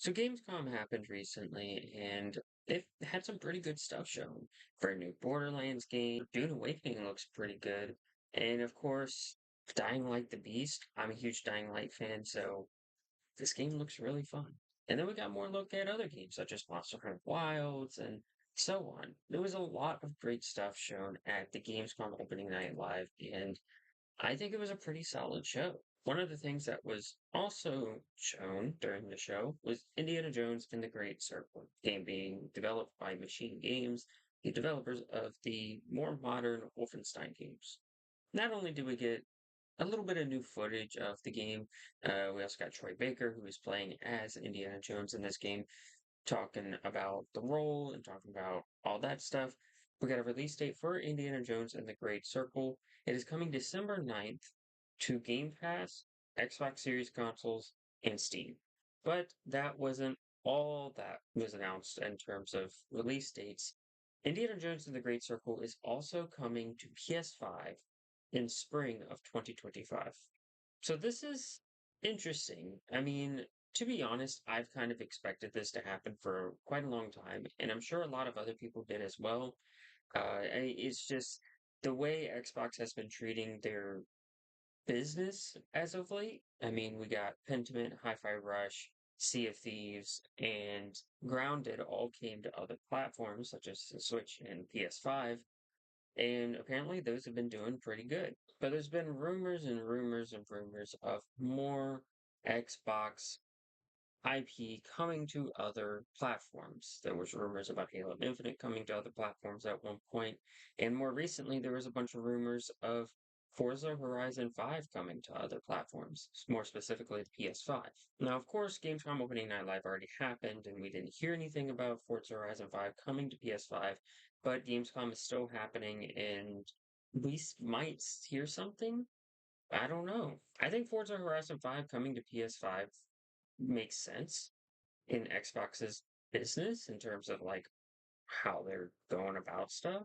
So Gamescom happened recently, and they've had some pretty good stuff shown. For a new Borderlands game, Dune Awakening looks pretty good. And of course, Dying Light the Beast. I'm a huge Dying Light fan, so this game looks really fun. And then we got more look at other games such as Monster Hunter Wilds and so on. There was a lot of great stuff shown at the Gamescom opening night live, and I think it was a pretty solid show. One of the things that was also shown during the show was Indiana Jones and the Great Circle, game being developed by Machine Games, the developers of the more modern Wolfenstein games. Not only did we get a little bit of new footage of the game, we also got Troy Baker, who is playing as Indiana Jones in this game, talking about the role and talking about all that stuff. We got a release date for Indiana Jones and the Great Circle. It is coming December 9th to Game Pass, Xbox Series consoles, and Steam. But that wasn't all that was announced in terms of release dates. Indiana Jones and the Great Circle is also coming to PS5 in spring of 2025. So this is interesting. I mean, to be honest, I've kind of expected this to happen for quite a long time, and I'm sure a lot of other people did as well. It's just the way Xbox has been treating their business as of late. I mean, we got Pentiment, Hi-Fi Rush, Sea of Thieves, and Grounded all came to other platforms such as the Switch and PS5, and apparently those have been doing pretty good. But there's been rumors and rumors and rumors of more Xbox IP coming to other platforms. There was rumors about Halo Infinite coming to other platforms at one point, and more recently there was a bunch of rumors of Forza Horizon 5 coming to other platforms, more specifically the PS5. Now, of course, Gamescom Opening Night Live already happened, and we didn't hear anything about Forza Horizon 5 coming to PS5, but Gamescom is still happening, and might hear something. I don't know. I think Forza Horizon 5 coming to PS5 makes sense in Xbox's business in terms of like how they're going about stuff.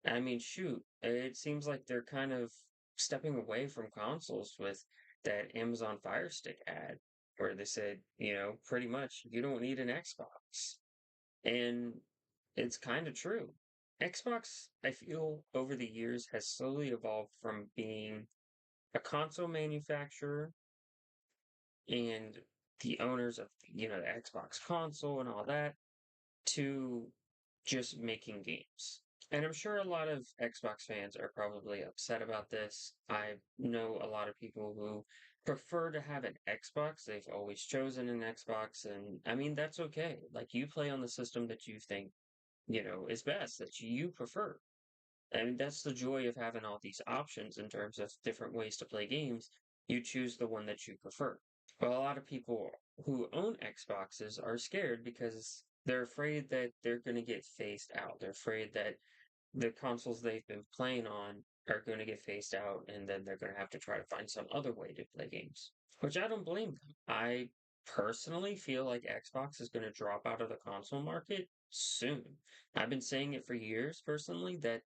I mean, shoot, it seems like they're kind of stepping away from consoles with that Amazon Fire Stick ad where they said, pretty much you don't need an Xbox. And it's kind of true. Xbox, I feel, over the years has slowly evolved from being a console manufacturer and the owners of the Xbox console and all that to just making games. And I'm sure a lot of Xbox fans are probably upset about this. I know a lot of people who prefer to have an Xbox. They've always chosen an Xbox, and I mean, that's okay. Like, you play on the system that you think, is best, that you prefer. I mean, that's the joy of having all these options in terms of different ways to play games. You choose the one that you prefer. Well, a lot of people who own Xboxes are scared because they're afraid that they're going to get phased out. They're afraid that the consoles they've been playing on are going to get phased out and then they're going to have to try to find some other way to play games, which I don't blame them. I personally feel like Xbox is going to drop out of the console market soon. I've been saying it for years personally that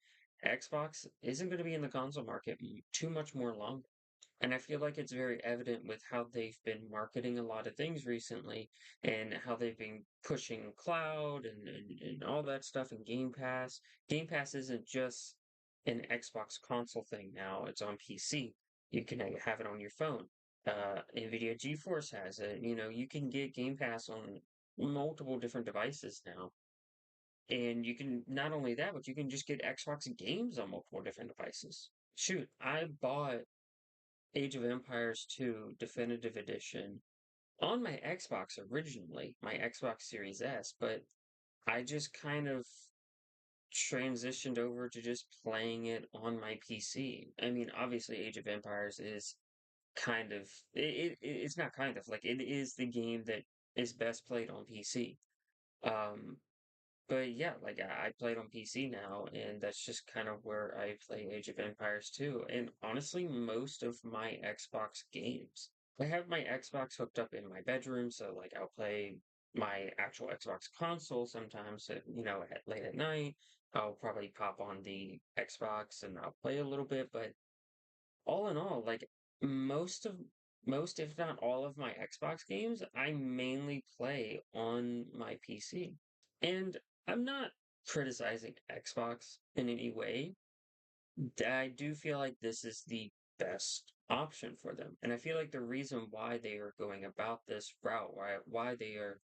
Xbox isn't going to be in the console market too much more longer. And I feel like it's very evident with how they've been marketing a lot of things recently and how they've been pushing cloud and all that stuff and Game Pass. Game Pass isn't just an Xbox console thing now, it's on PC. You can have it on your phone. NVIDIA GeForce has it. You can get Game Pass on multiple different devices now. And you can not only that, but you can just get Xbox games on multiple different devices. Shoot, I bought Age of Empires 2 Definitive Edition on my Xbox originally, my Xbox Series S, but I just kind of transitioned over to just playing it on my PC. I mean, obviously, Age of Empires is kind of it's not kind of like it is the game that is best played on PC. Um, but yeah, like I play it on PC now, and that's just kind of where I play Age of Empires 2. And honestly, most of my Xbox games. I have my Xbox hooked up in my bedroom, so like I'll play my actual Xbox console sometimes late at night. I'll probably pop on the Xbox and I'll play a little bit, but all in all, like most of most, if not all, of my Xbox games, I mainly play on my PC. And I'm not criticizing Xbox in any way. I do feel like this is the best option for them. And I feel like the reason why they are going about this route, why they are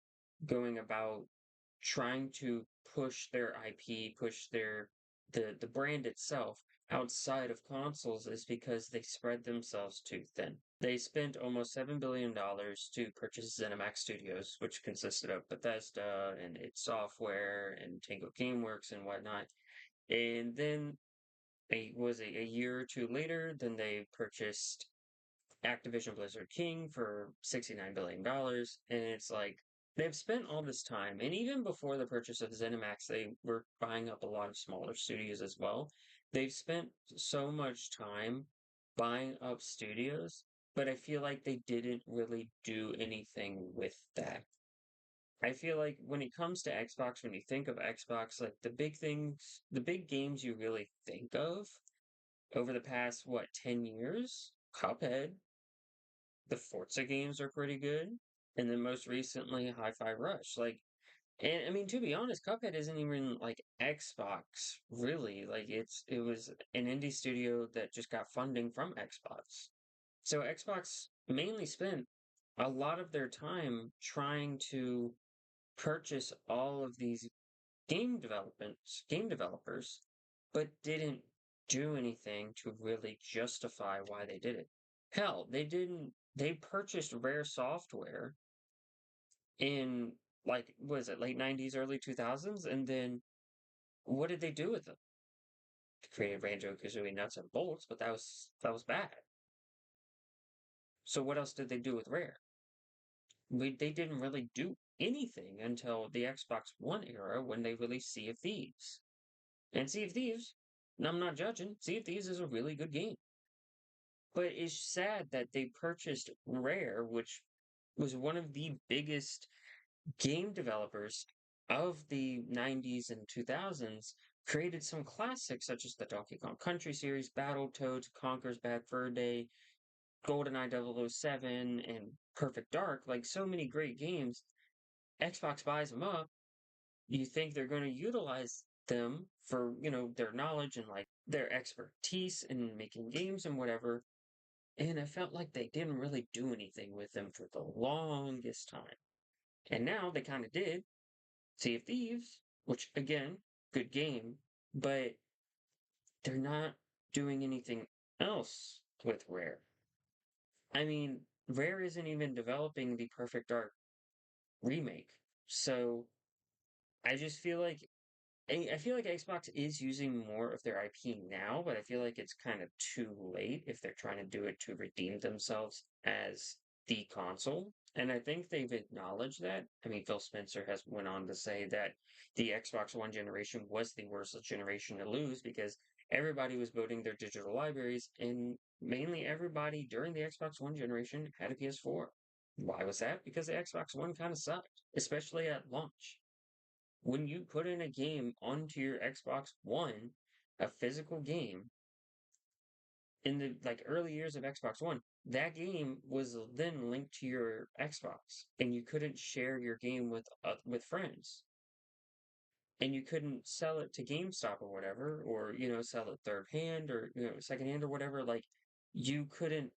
going about trying to push their IP, push the brand itself outside of consoles is because they spread themselves too thin. They spent almost $7 billion to purchase ZeniMax Studios, which consisted of Bethesda and its software and Tango Gameworks and whatnot. And then a year or two later, then they purchased Activision Blizzard King for $69 billion. And it's like they've spent all this time, and even before the purchase of ZeniMax, they were buying up a lot of smaller studios as well. They've spent so much time buying up studios, but I feel like they didn't really do anything with that. I feel like when it comes to Xbox, when you think of Xbox, like the big things, the big games you really think of over the past, what, 10 years? Cuphead, the Forza games are pretty good. And then most recently, Hi-Fi Rush. Like, and I mean, to be honest, Cuphead isn't even like Xbox, really. Like, it was an indie studio that just got funding from Xbox. So Xbox mainly spent a lot of their time trying to purchase all of these game developers, but didn't do anything to really justify why they did it. Hell, they purchased Rare Software in like, was it late 90s, early 2000s? And then what did they do with them? They created Banjo Kazooie Nuts and Bolts, but that was bad. So what else did they do with Rare? They didn't really do anything until the Xbox One era when they released Sea of Thieves. And Sea of Thieves, and I'm not judging, Sea of Thieves is a really good game. But it's sad that they purchased Rare, which was one of the biggest game developers of the 90s and 2000s, created some classics such as the Donkey Kong Country series, Battletoads, Conker's Bad Fur Day, GoldenEye 007, and Perfect Dark, like so many great games. Xbox buys them up. You think they're going to utilize them for, their knowledge and like their expertise in making games and whatever. And I felt like they didn't really do anything with them for the longest time. And now they kind of did. Sea of Thieves, which again, good game, but they're not doing anything else with Rare. I mean, Rare isn't even developing the Perfect Dark remake. So I just feel like I feel like Xbox is using more of their IP now, but I feel like it's kind of too late if they're trying to do it to redeem themselves as the console. And I think they've acknowledged that. I mean, Phil Spencer has went on to say that the Xbox One generation was the worst generation to lose because everybody was building their digital libraries, and mainly everybody during the Xbox One generation had a PS4. Why was that? Because the Xbox One kind of sucked, especially at launch. When you put in a game onto your Xbox One, a physical game, in the like early years of Xbox One, that game was then linked to your Xbox, and you couldn't share your game with friends, and you couldn't sell it to GameStop or whatever, or sell it third hand or second hand or whatever. Like you couldn't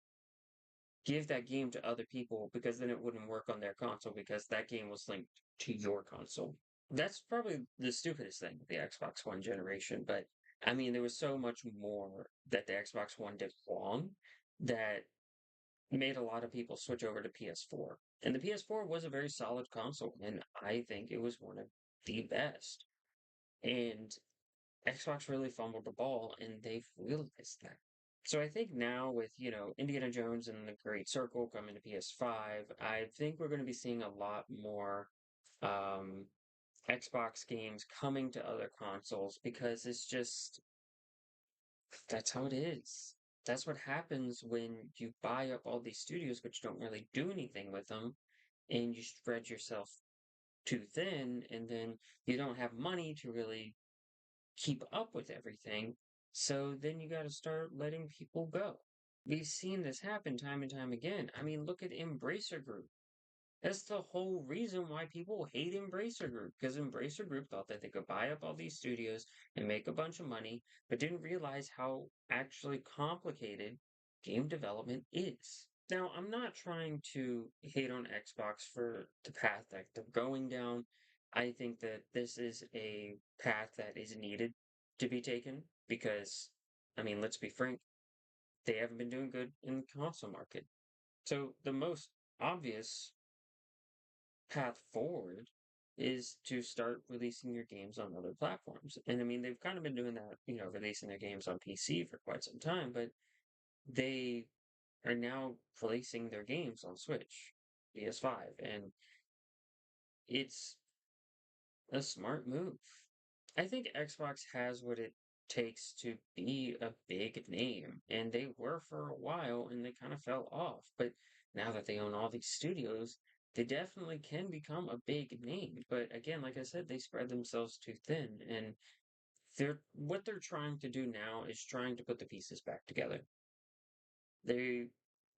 give that game to other people because then it wouldn't work on their console because that game was linked to your console. That's probably the stupidest thing with the Xbox One generation, but I mean, there was so much more that the Xbox One did wrong that made a lot of people switch over to PS4. And the PS4 was a very solid console, and I think it was one of the best. And Xbox really fumbled the ball, and they've realized that. So I think now with, Indiana Jones and the Great Circle coming to PS5, I think we're going to be seeing a lot more um, Xbox games coming to other consoles because it's just that's how it is. That's what happens when you buy up all these studios but you don't really do anything with them and you spread yourself too thin and then you don't have money to really keep up with everything. So then you got to start letting people go. we've seen this happen time and time again. I mean, look at Embracer Group. That's the whole reason why people hate Embracer Group, because Embracer Group thought that they could buy up all these studios and make a bunch of money, but didn't realize how actually complicated game development is. Now, I'm not trying to hate on Xbox for the path that they're going down. I think that this is a path that is needed to be taken because, I mean, let's be frank, they haven't been doing good in the console market. So the most obvious path forward is to start releasing your games on other platforms. And I mean, they've kind of been doing that, releasing their games on PC for quite some time, but they are now releasing their games on Switch, PS5, and it's a smart move. I think Xbox has what it takes to be a big name, and they were for a while and they kind of fell off. But now that they own all these studios, they definitely can become a big name. But again, like I said, they spread themselves too thin, and they're trying to do now is trying to put the pieces back together. They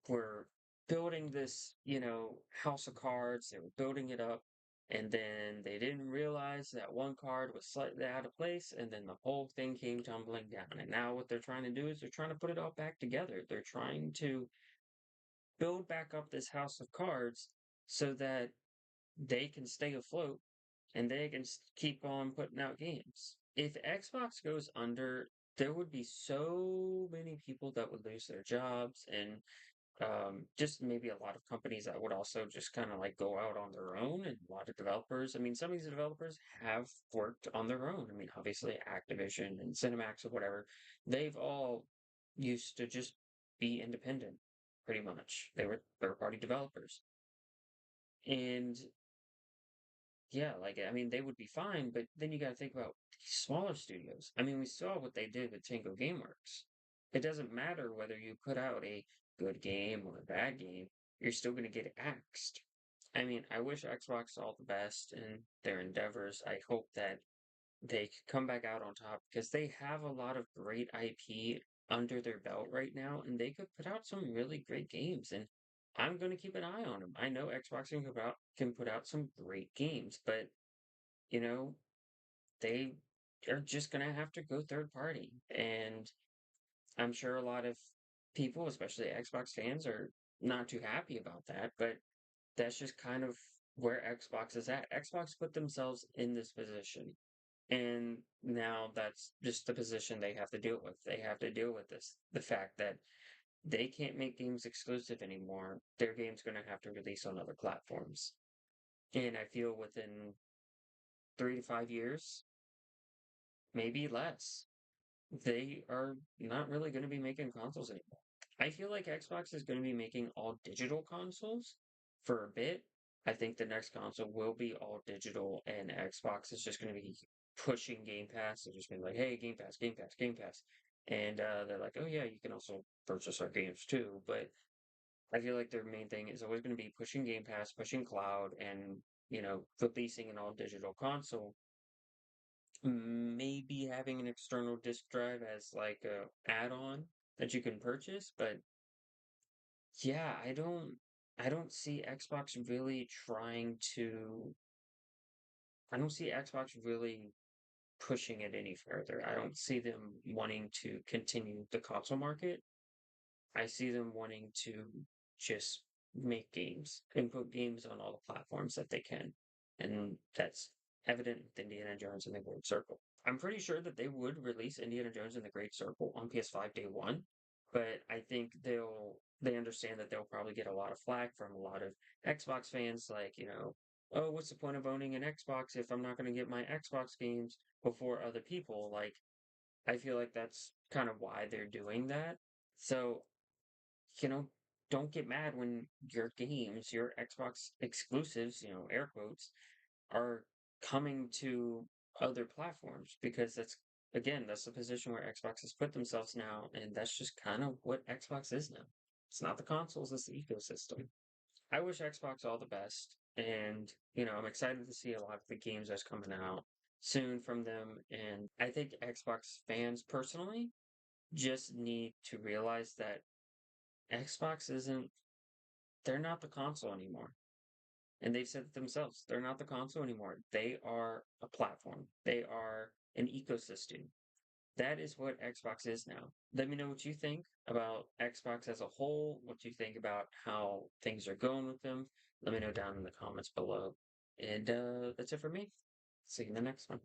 were building this, house of cards, they were building it up, and then they didn't realize that one card was slightly out of place, and then the whole thing came tumbling down. And now what they're trying to do is they're trying to put it all back together. They're trying to build back up this house of cards so that they can stay afloat and they can keep on putting out games. If Xbox goes under, there would be so many people that would lose their jobs and just maybe a lot of companies that would also just kind of like go out on their own, and a lot of developers. I mean, some of these developers have worked on their own. I mean, obviously Activision and Cinemax or whatever, they've all used to just be independent, pretty much. They were third party developers. And yeah, like, I mean, they would be fine, but then you got to think about smaller studios. I mean, we saw what they did with Tango Gameworks. It doesn't matter whether you put out a good game or a bad game, you're still going to get axed. I mean, I wish Xbox all the best in their endeavors. I hope that they could come back out on top because they have a lot of great IP under their belt right now, and they could put out some really great games. And I'm going to keep an eye on them. I know Xbox can put out some great games, but you know, they are just going to have to go third party. And I'm sure a lot of people, especially Xbox fans, are not too happy about that, but that's just kind of where Xbox is at. Xbox put themselves in this position. And now that's just the position they have to deal with. They have to deal with this. The fact that they can't make games exclusive anymore. Their game's going to have to release on other platforms. And I feel within 3 to 5 years, maybe less, they are not really going to be making consoles anymore. I feel like Xbox is going to be making all digital consoles for a bit. I think the next console will be all digital, and Xbox is just going to be pushing Game Pass. They're just going to be like, hey, Game Pass, Game Pass, Game Pass. And they're like, oh, yeah, you can also purchase our games too. But I feel like their main thing is always going to be pushing Game Pass, pushing cloud, and, releasing an all digital console, maybe having an external disk drive as like a add-on that you can purchase, but yeah, I don't see Xbox really trying to I don't see Xbox really pushing it any further. I don't see them wanting to continue the console market. I see them wanting to just make games and put games on all the platforms that they can. And that's evident with Indiana Jones and the Great Circle. I'm pretty sure that they would release Indiana Jones and the Great Circle on PS5 day one, but I think they understand that they'll probably get a lot of flack from a lot of Xbox fans, like, oh, what's the point of owning an Xbox if I'm not going to get my Xbox games before other people? Like, I feel like that's kind of why they're doing that. So you know, don't get mad when your games, your Xbox exclusives, air quotes, are coming to other platforms because that's the position where Xbox has put themselves now, and that's just kind of what Xbox is now. It's not the consoles, it's the ecosystem. I wish Xbox all the best, and I'm excited to see a lot of the games that's coming out soon from them, and I think Xbox fans personally just need to realize that Xbox isn't, they're not the console anymore. And they've said it themselves. They're not the console anymore. They are a platform. They are an ecosystem. That is what Xbox is now. Let me know what you think about Xbox as a whole, what you think about how things are going with them. Let me know down in the comments below. And that's it for me. See you in the next one.